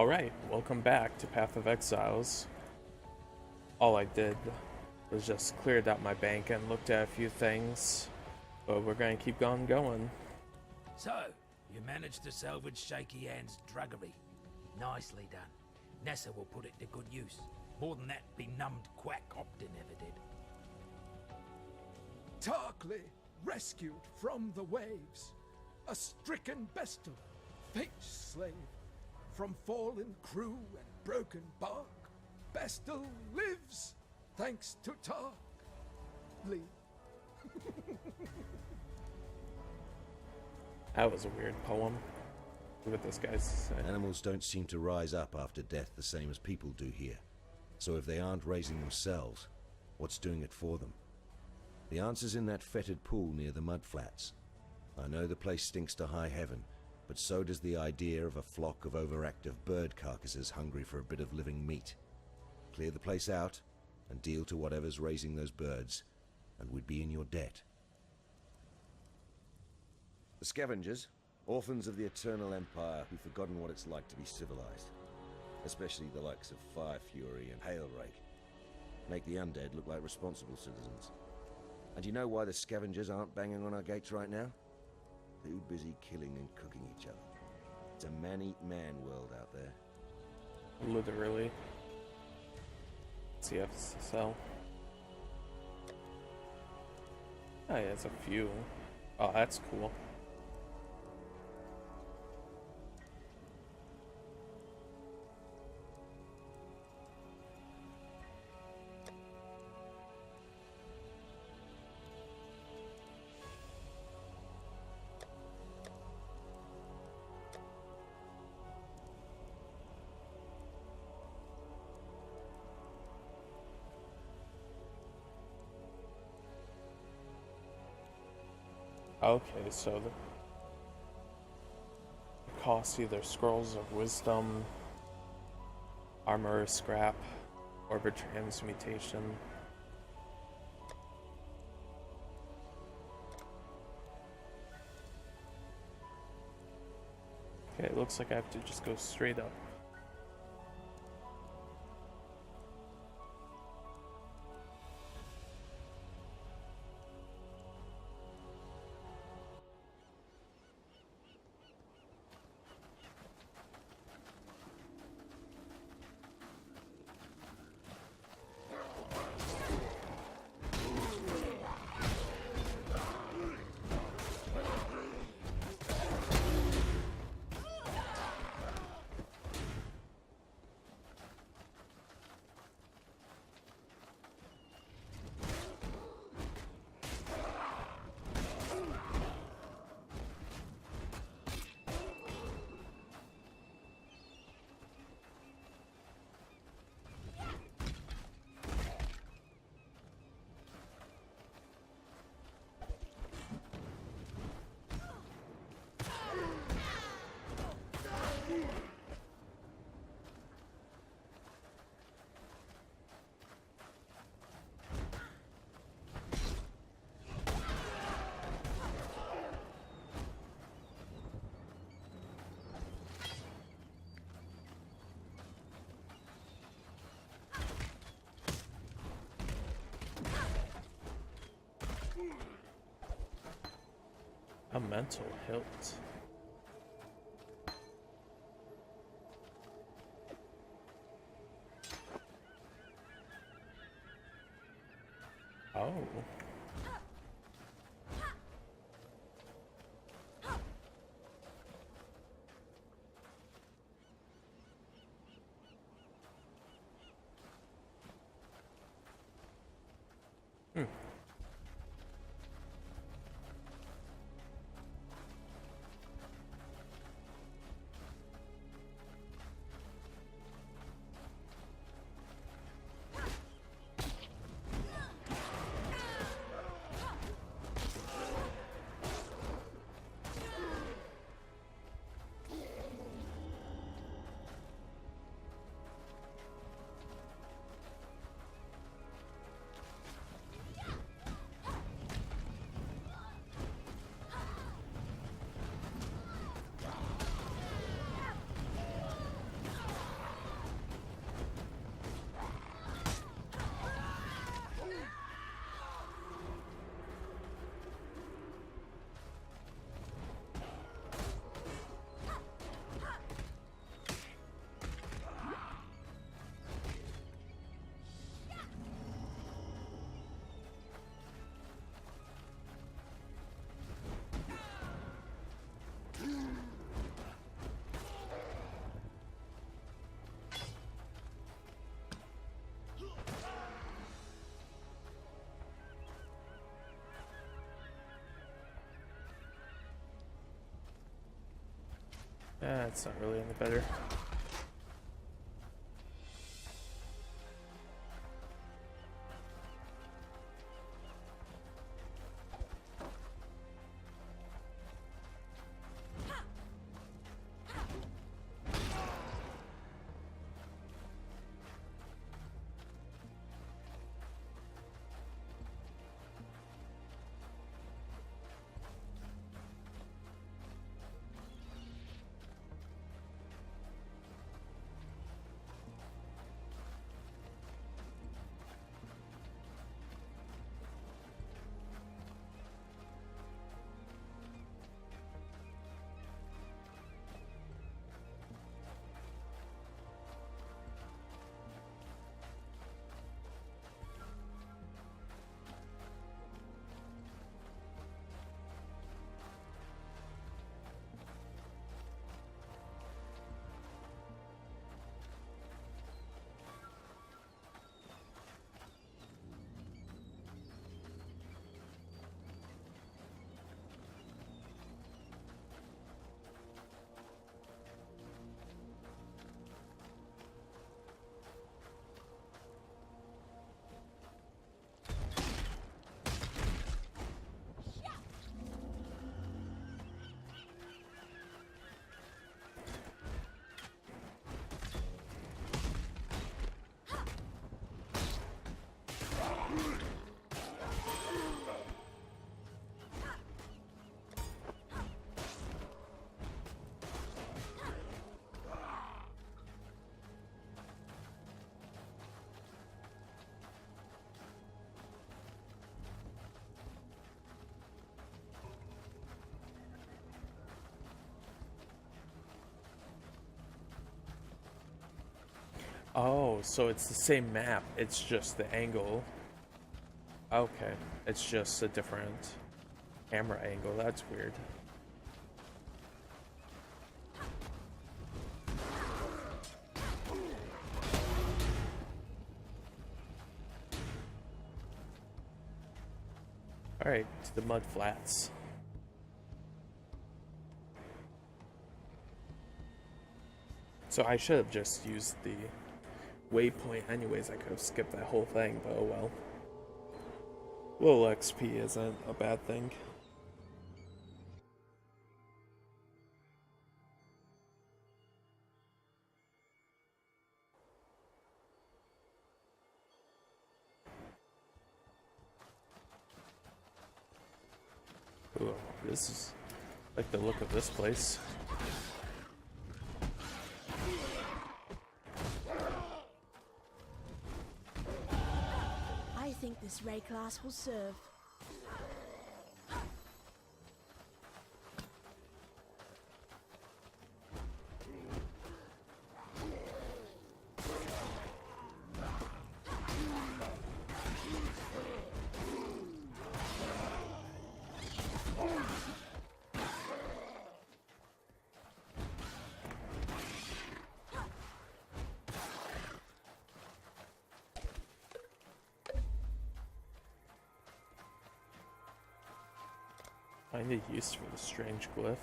Alright, welcome back to Path of Exiles. All I did was just cleared out my bank and looked at a few things, but we're going to keep on going. So, you managed to salvage Shaky Hand's druggery. Nicely done. Nessa will put it to good use. More than that benumbed quack Optin ever did. Tarkley, rescued from the waves. A stricken bestel, fate's slave. From fallen crew and broken bark, Bestel lives, thanks to Tarkley. That was a weird poem. Look what this guy's saying. Animals don't seem to rise up after death the same as people do here. So if they aren't raising themselves, what's doing it for them? The answer's in that fetid pool near the Mudflats. I know the place stinks to high heaven, but so does the idea of a flock of overactive bird carcasses hungry for a bit of living meat. Clear the place out, and deal to whatever's raising those birds, and we'd be in your debt. The scavengers, orphans of the Eternal Empire who've forgotten what it's like to be civilized, especially the likes of Fire Fury and Hailrake, make the undead look like responsible citizens. And you know why the scavengers aren't banging on our gates right now? Too busy killing and cooking each other. It's a man-eat-man world out there. Literally. CFSL. Oh yeah, it's a few. Oh, that's cool. Okay, so the cost either scrolls of wisdom, armor scrap, orbit transmutation. Okay, it looks like I have to just go straight up. A mental hilt. Oh. Hmm. That's not really any better. Oh, so it's the same map, it's just the angle. Okay, it's just a different camera angle, that's weird. Alright, to the Mudflats. So I should have just used the waypoint anyways. I could have skipped that whole thing, but oh well. Little XP isn't a bad thing. Ooh, this is like the look of this place. I think this ray class will serve. Find a use for the strange glyph.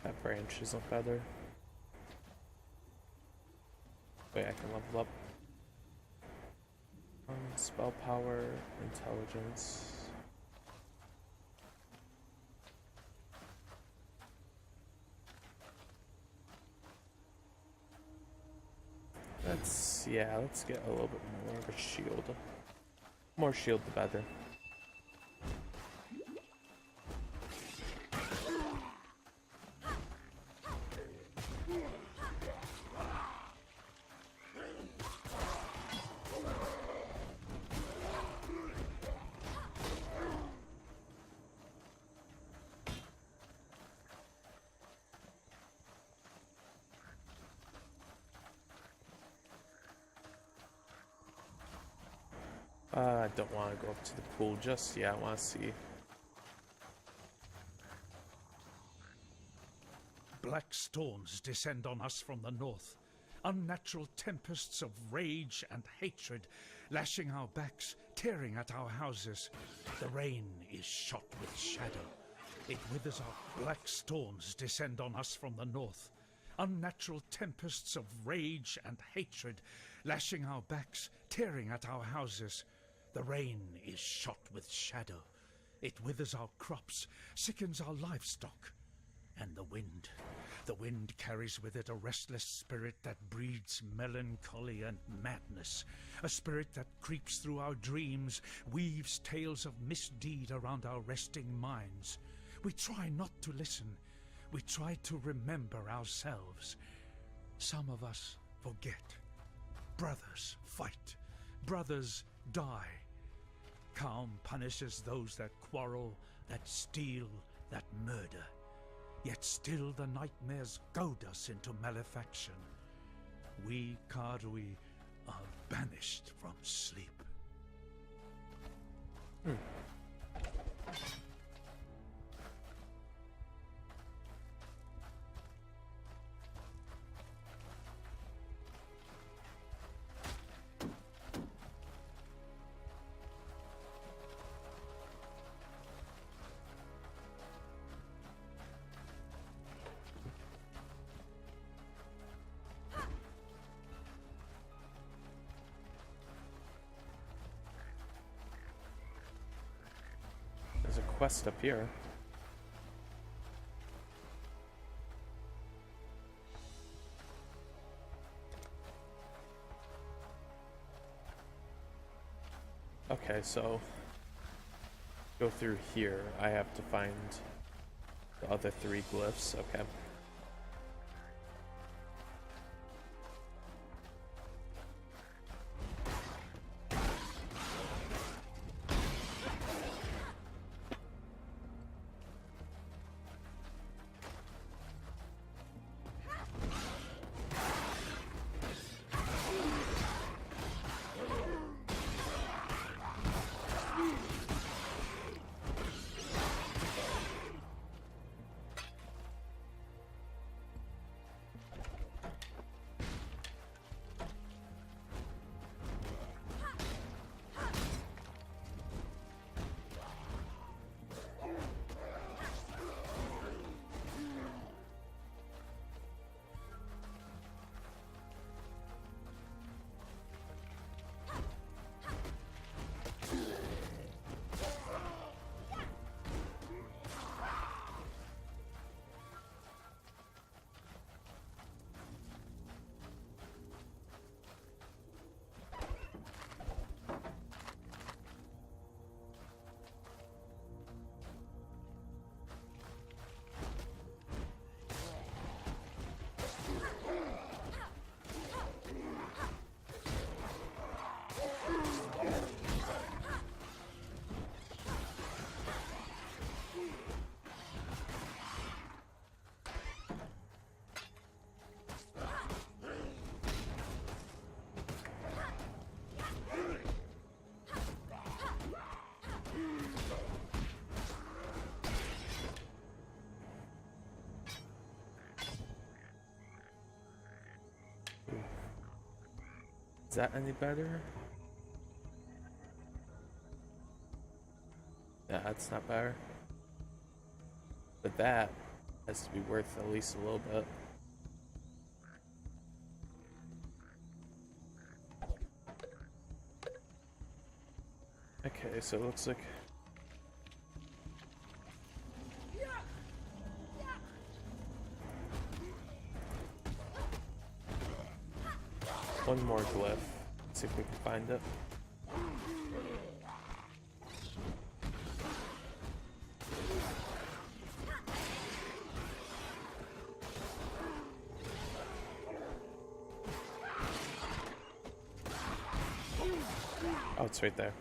That branch isn't better. Wait, I can level up. Spell power, intelligence. Let's get a little bit more of a shield. More shield the better. I don't want to go up to the pool just yet. I want to see. Blackstones descend on us from the north. Unnatural tempests of rage and hatred lashing our backs, tearing at our houses. The rain is shot with shadow. It withers our Blackstones descend on us from the north. Unnatural tempests of rage and hatred lashing our backs, tearing at our houses. The rain is shot with shadow. It withers our crops, sickens our livestock. And the wind carries with it a restless spirit that breeds melancholy and madness. A spirit that creeps through our dreams, weaves tales of misdeed around our resting minds. We try not to listen. We try to remember ourselves. Some of us forget. Brothers fight. Brothers die. Calm punishes those that quarrel, that steal, that murder. Yet still the nightmares goad us into malefaction. We Karui are banished from sleep. There's a quest up here. Okay, so go through here. I have to find the other 3 glyphs. Okay. Is that any better? Yeah, that's not better. But that has to be worth at least a little bit. Okay, so it looks like one more glyph. Let's see if we can find it. Oh, it's right there.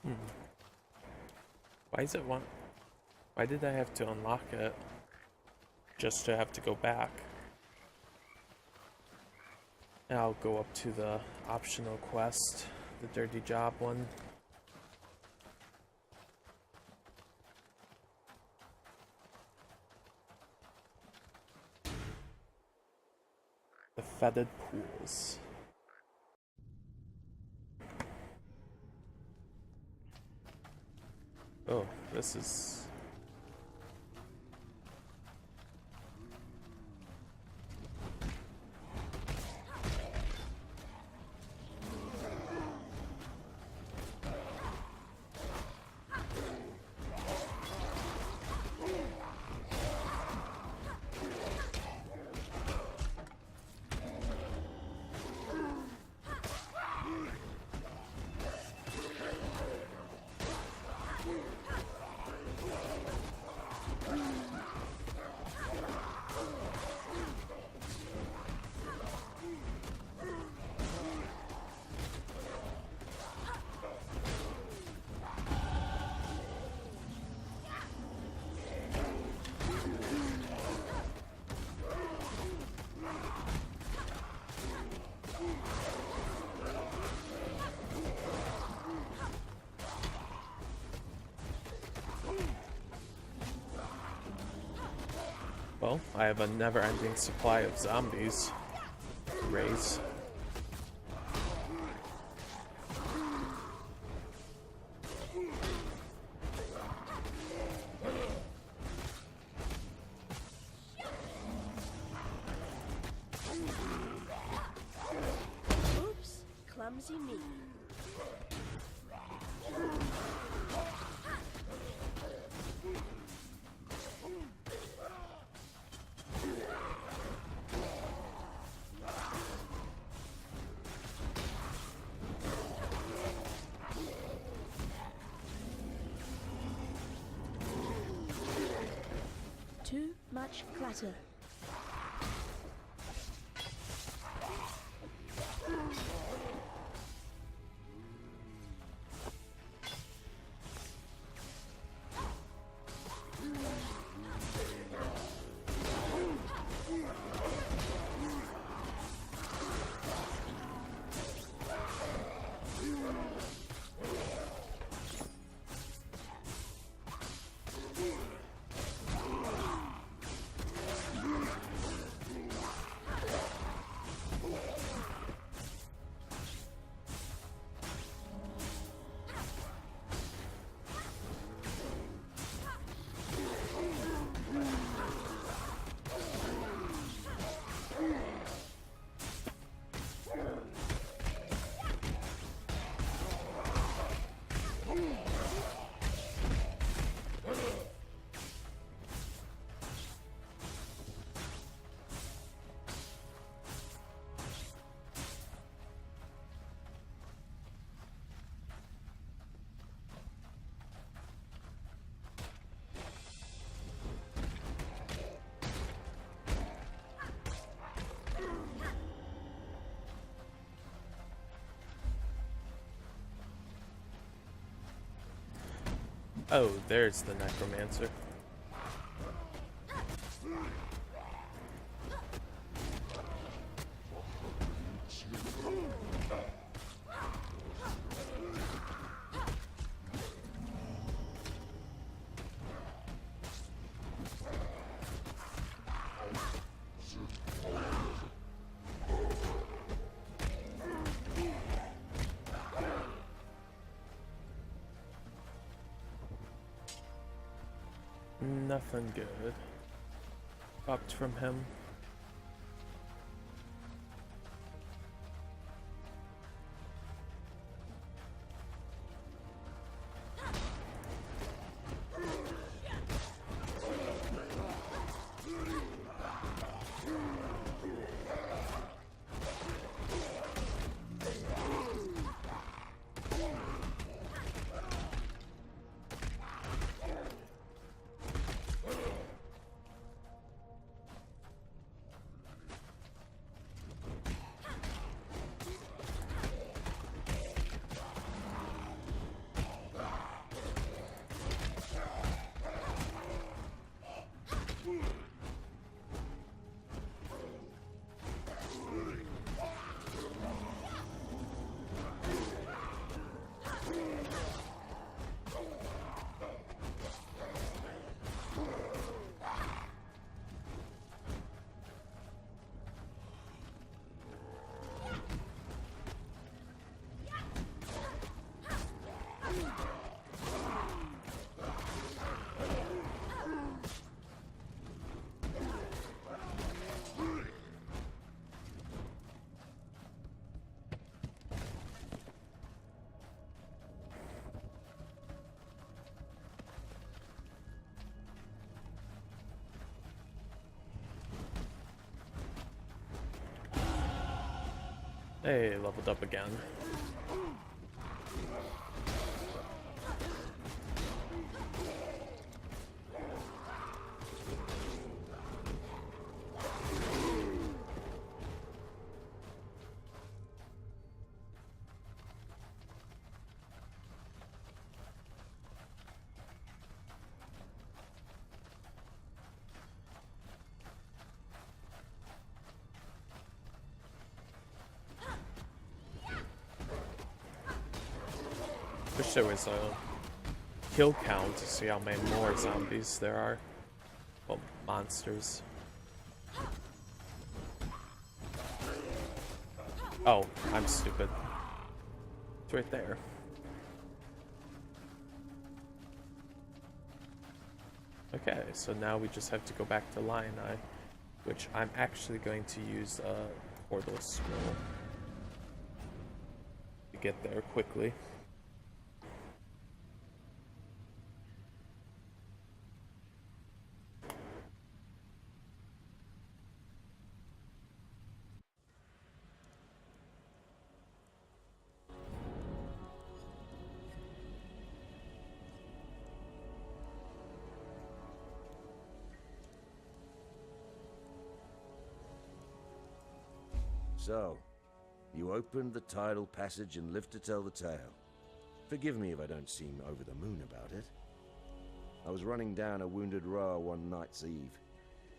Why is it one? Why did I have to unlock it? Just to have to go back. And I'll go up to the optional quest, the dirty job one. The fetid pools. Oh, this is... Well, I have a never-ending supply of zombies to raise. Oops, clumsy me. Too much clutter. Oh, there's the necromancer. Nothing good. Upped from him. Hey, leveled up again. Wish there was a kill count to see how many more zombies there are. Well, monsters. Oh, I'm stupid. It's right there. Okay, so now we just have to go back to Lion Eye, which I'm actually going to use a portal scroll to get there quickly. So, you opened the tidal passage and live to tell the tale. Forgive me if I don't seem over the moon about it. I was running down a wounded rower one night's eve,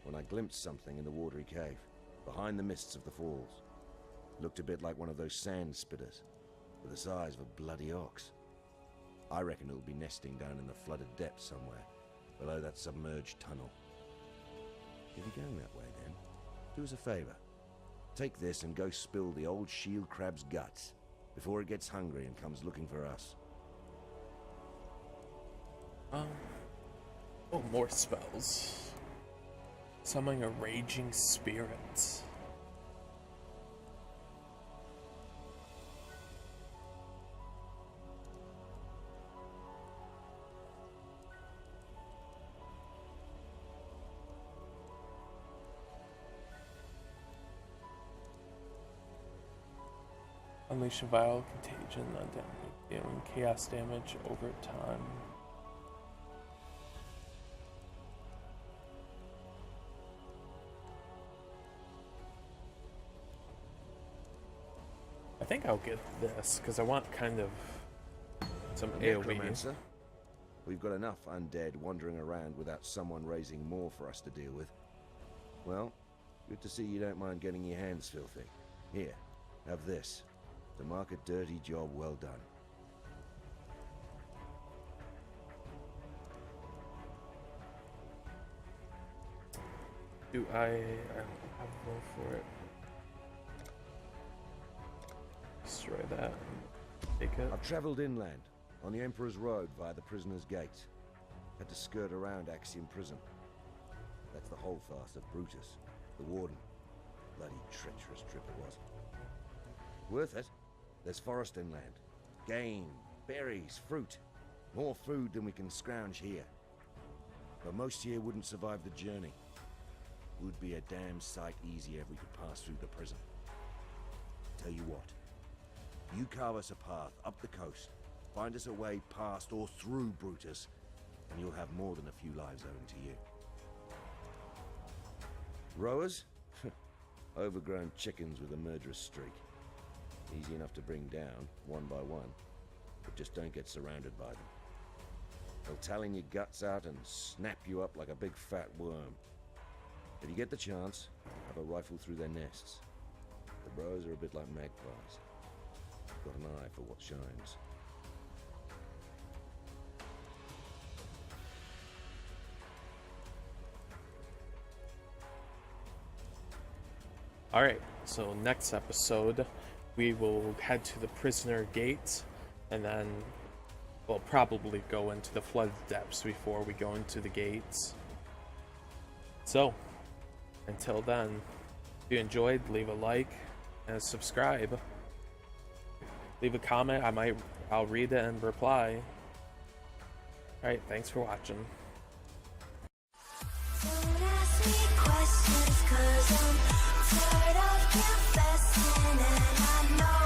when I glimpsed something in the watery cave, behind the mists of the falls. Looked a bit like one of those sand spitters, with the size of a bloody ox. I reckon it'll be nesting down in the flooded depths somewhere, below that submerged tunnel. If you're going that way then, do us a favor. Take this and go spill the old shield crab's guts before it gets hungry and comes looking for us. Oh, more spells. Summoning a raging spirit. Unleash a viral contagion on dealing chaos damage over time. I think I'll get this because I want kind of some AoE. Necromancer? We've got enough undead wandering around without someone raising more for us to deal with. Well, good to see you don't mind getting your hands filthy. Here, have this. To mark a dirty job well done. Do I don't have room for it. Destroy that and take it. I've traveled inland, on the Emperor's Road via the Prisoner's Gate. Had to skirt around Axiom Prison. That's the holdfast of Brutus, the warden. Bloody treacherous trip it was. Worth it. There's forest inland. Game, berries, fruit. More food than we can scrounge here. But most here wouldn't survive the journey. Would be a damn sight easier if we could pass through the prison. Tell you what. You carve us a path up the coast, find us a way past or through Brutus, and you'll have more than a few lives owing to you. Rowers? Overgrown chickens with a murderous streak. Easy enough to bring down, one by one, but just don't get surrounded by them. They'll talon your guts out and snap you up like a big fat worm. If you get the chance, have a rifle through their nests. The bros are a bit like magpies. Got an eye for what shines. Alright, so next episode we will head to the prisoner gate and then we'll probably go into the flooded depths before we go into the gates. So, until then, if you enjoyed, leave a like and subscribe. Leave a comment, I'll read it and reply. Alright, thanks for watching. Don't ask me questions, 'cause I'm tired of confessing. asking and I know